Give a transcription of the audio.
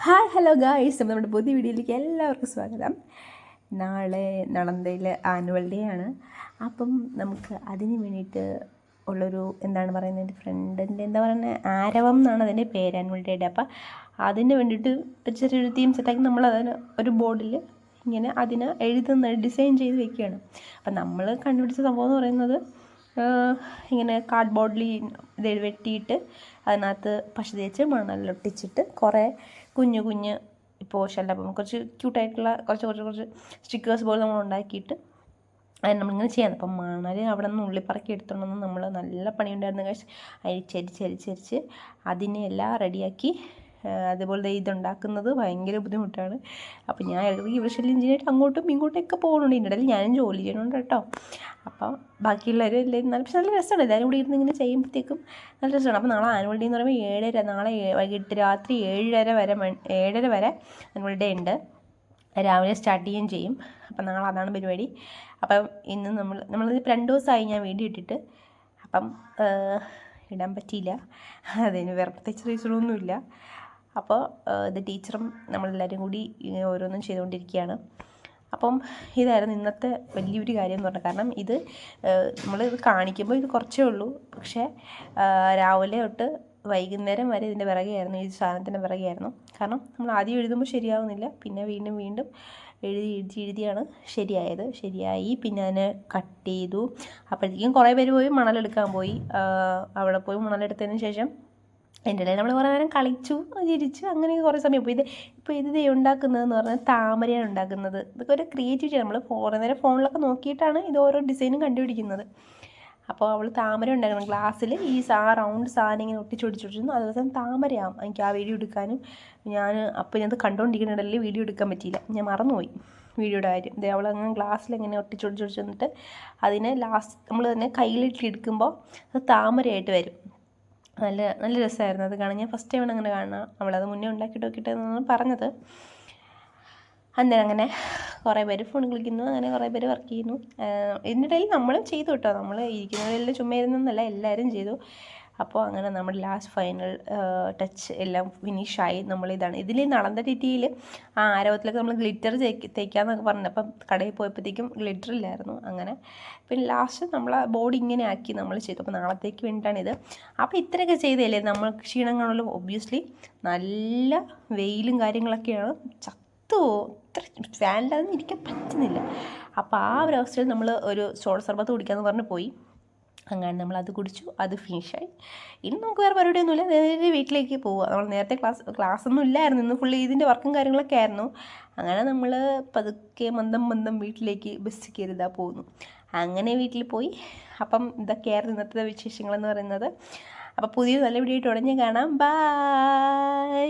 Hi hello guys, നമ്മുടെ പുതിയ വീഡിയോയിലേക്ക് എല്ലാവർക്കും സ്വാഗതം. നാളെ നളന്തയിൽ ആനുവൽ ഡേ ആണ്. അപ്പം നമുക്ക് അതിന് വേണ്ടിയിട്ട് ഉള്ളൊരു എന്താണ് പറയുന്നത്, എൻ്റെ ഫ്രണ്ടിൻ്റെ എന്താ പറയുന്നത്, ആരവം എന്നാണ് അതിൻ്റെ പേര്, ആനുവൽ ഡേയുടെ. അപ്പം അതിന് വേണ്ടിയിട്ട് ചെറിയൊരു തീം സെറ്റാക്കി നമ്മൾ അതിന് ഒരു ബോർഡിൽ ഇങ്ങനെ അതിന് ഡിസൈൻ ചെയ്ത് വെക്കുകയാണ്. അപ്പം നമ്മൾ കണ്ടുപിടിച്ച സംഭവം എന്ന് പറയുന്നത്, ഇങ്ങനെ കാർഡ് ബോർഡിൽ ഇത് വെട്ടിയിട്ട് അതിനകത്ത് പശ തേച്ച് മണലൊട്ടിച്ചിട്ട് കുറേ കുഞ്ഞു കുഞ്ഞ് പോർഷനിലപ്പം കുറച്ച് ക്യൂട്ടായിട്ടുള്ള കുറച്ച് സ്റ്റിക്കേഴ്സ് പോലെ നമ്മൾ ഉണ്ടാക്കിയിട്ട് അത് നമ്മളിങ്ങനെ ചെയ്യാം. അപ്പം മണൽ അവിടെ നിന്ന് ഉള്ളിപ്പറക്കി എടുത്തോണ്ടെന്ന് നമ്മൾ നല്ല പണിയുണ്ടായിരുന്നു. അരിച്ചരിച്ച് അതിനെ എല്ലാം റെഡിയാക്കി. അതുപോലെ ഇതുണ്ടാക്കുന്നത് ഭയങ്കര ബുദ്ധിമുട്ടാണ്. അപ്പം ഞാൻ ഇടയ്ക്ക് വിഷയം ചെയ്തിട്ട് അങ്ങോട്ടും ഇങ്ങോട്ടൊക്കെ പോകുന്നുണ്ട്. ഇതിൻ്റെ ഇടയിൽ ഞാനും ജോലി ചെയ്യണുണ്ട് കേട്ടോ. അപ്പം ബാക്കിയുള്ളവരും എല്ലാവരും നല്ല രസമാണ്. എല്ലാവരും കൂടി ഇരുന്ന് ഇങ്ങനെ ചെയ്യുമ്പോഴത്തേക്കും നല്ല രസമാണ്. അപ്പോൾ നാളെ ആനുവൽ ഡേ എന്ന് പറയുമ്പോൾ 7:30, നാളെ വൈകിട്ട് രാത്രി 7:30 വരെ ആനുവൽ ഡേ ഉണ്ട്. രാവിലെ സ്റ്റാർട്ട് ചെയ്യുകയും ചെയ്യും. അപ്പം നാളെ അതാണ് പരിപാടി. അപ്പം ഇന്ന് നമ്മളിത് 2 ദിവസമായി ഞാൻ വീഡിയോ ഇട്ടിട്ട്. അപ്പം ഇടാൻ പറ്റിയില്ല. അതിന് വേറെ പ്രത്യേകിച്ച് റീസണൊന്നുമില്ല. അപ്പോൾ ഇത് ടീച്ചറും നമ്മളെല്ലാവരും കൂടി ഓരോന്നും ചെയ്തുകൊണ്ടിരിക്കുകയാണ്. അപ്പം ഇതായിരുന്നു ഇന്നത്തെ വലിയൊരു കാര്യം എന്ന് പറഞ്ഞാൽ. കാരണം ഇത് നമ്മളിത് കാണിക്കുമ്പോൾ ഇത് കുറച്ചേ ഉള്ളൂ, പക്ഷേ രാവിലെ തൊട്ട് വൈകുന്നേരം വരെ ഇതിൻ്റെ പിറകെയായിരുന്നു, ഈ സാധനത്തിൻ്റെ പിറകെയായിരുന്നു. കാരണം നമ്മൾ ആദ്യം എഴുതുമ്പോൾ ശരിയാവുന്നില്ല, പിന്നെ വീണ്ടും എഴുതിയാണ് ശരിയായി. പിന്നെ അതിനെ കട്ട് ചെയ്തു. അപ്പോഴത്തേക്കും കുറേ പേര് പോയി മണലെടുക്കാൻ പോയി. അവിടെ പോയി മണലെടുത്തതിന് ശേഷം അതിൻ്റെ ഇടയിൽ നമ്മൾ കുറേ നേരം കളിച്ചു ചിരിച്ചു, അങ്ങനെ കുറേ സമയം പോയി. ഇത് ഉണ്ടാക്കുന്നതെന്ന് പറഞ്ഞാൽ താമരയാണ് ഉണ്ടാക്കുന്നത്. ഇതൊക്കെ ഒരു ക്രിയേറ്റിവിറ്റി. നമ്മൾ കുറേ നേരം ഫോണിലൊക്കെ നോക്കിയിട്ടാണ് ഇത് ഓരോ ഡിസൈനും കണ്ടുപിടിക്കുന്നത്. അപ്പോൾ അവൾ താമര ഉണ്ടാക്കണം. ഗ്ലാസ്സിൽ ഈ റൗണ്ട് സാധനം ഇങ്ങനെ ഒട്ടിച്ചൊടിച്ചിരുന്നു. അതുപോലെ താമരയാവും. എനിക്ക് ആ വീഡിയോ എടുക്കാനും അപ്പോൾ ഞാനത് കണ്ടുകൊണ്ടിരിക്കുന്നിടയിൽ വീഡിയോ എടുക്കാൻ പറ്റിയില്ല, ഞാൻ മറന്നുപോയി വീഡിയോയുടെ കാര്യം. അവൾ അങ്ങനെ ഗ്ലാസ്സിലിങ്ങനെ ഒട്ടിച്ചൊടിച്ച് വന്നിട്ട് അതിനെ ലാസ്റ്റ് നമ്മൾ തന്നെ കയ്യിലിട്ട് എടുക്കുമ്പോൾ അത് താമരയായിട്ട് വരും. നല്ല രസമായിരുന്നു അത് കാണാൻ. ഞാൻ ഫസ്റ്റ് ടൈമാണ് അങ്ങനെ കാണുക. അവളത് മുന്നേ ഉണ്ടാക്കിയിട്ട് നോക്കിയിട്ടെന്നാണ് പറഞ്ഞത്. അന്നേരം അങ്ങനെ കുറേ പേര് ഫോൺ കളിക്കുന്നു, അങ്ങനെ കുറേ പേര് വർക്ക് ചെയ്യുന്നു. ഇതിനിടയിൽ നമ്മളും ചെയ്തു കേട്ടോ. നമ്മൾ ഇരിക്കുന്നവരെല്ലാം ചുമ്മാ ഇരുന്നൊന്നല്ല, എല്ലാവരും ചെയ്തു. അപ്പോൾ അങ്ങനെ നമ്മുടെ ലാസ്റ്റ് ഫൈനൽ ടച്ച് എല്ലാം ഫിനിഷായി. ഇതിൽ നടന്ന രീതിയിൽ ആരവത്തിലൊക്കെ നമ്മൾ ഗ്ലിറ്റർ തേക്കാമെന്നൊക്കെ പറഞ്ഞു. അപ്പം കടയിൽ പോയപ്പോഴത്തേക്കും ഗ്ലിറ്റർ ഇല്ലായിരുന്നു. അങ്ങനെ പിന്നെ ലാസ്റ്റ് നമ്മൾ ബോഡി ഇങ്ങനെ ആക്കി നമ്മൾ ചെയ്തു. അപ്പോൾ നാളത്തേക്ക് വേണ്ടിയിട്ടാണിത്. അപ്പോൾ ഇത്രയൊക്കെ ചെയ്തല്ലേ നമ്മൾ ക്ഷീണങ്ങളുള്ള. ഒബ്വിയസ്ലി നല്ല വെയിലും കാര്യങ്ങളൊക്കെയാണ്. ഇത്ര ഫാനിലൊന്നും ഇരിക്കാൻ പറ്റുന്നില്ല. അപ്പോൾ ആ ഒരു അവസ്ഥയിൽ നമ്മൾ ഒരു സോഡ സർബത്ത് കുടിക്കാമെന്ന് പറഞ്ഞ് പോയി. അങ്ങനെ നമ്മളത് കുടിച്ചു, അത് ഫിനിഷായി. ഇനി നമുക്ക് വേറെ പരിപാടിയൊന്നുമില്ല, നേരെ വീട്ടിലേക്ക് പോവുക. നമ്മൾ നേരത്തെ ക്ലാസ്സൊന്നും ഇല്ലായിരുന്നു, ഇന്ന് ഫുള്ള് ഇതിൻ്റെ വർക്കും കാര്യങ്ങളൊക്കെ ആയിരുന്നു. അങ്ങനെ നമ്മൾ പതുക്കെ മന്ദം വീട്ടിലേക്ക് ബസ് കയറിതാ പോകുന്നു. അങ്ങനെ വീട്ടിൽ പോയി. അപ്പം ഇതൊക്കെയായിരുന്നു ഇന്നത്തെ വിശേഷങ്ങളെന്ന് പറയുന്നത്. അപ്പോൾ പുതിയ നല്ല വീഡിയോ ആയിട്ട് ഉടനെ കാണാം. ബൈ.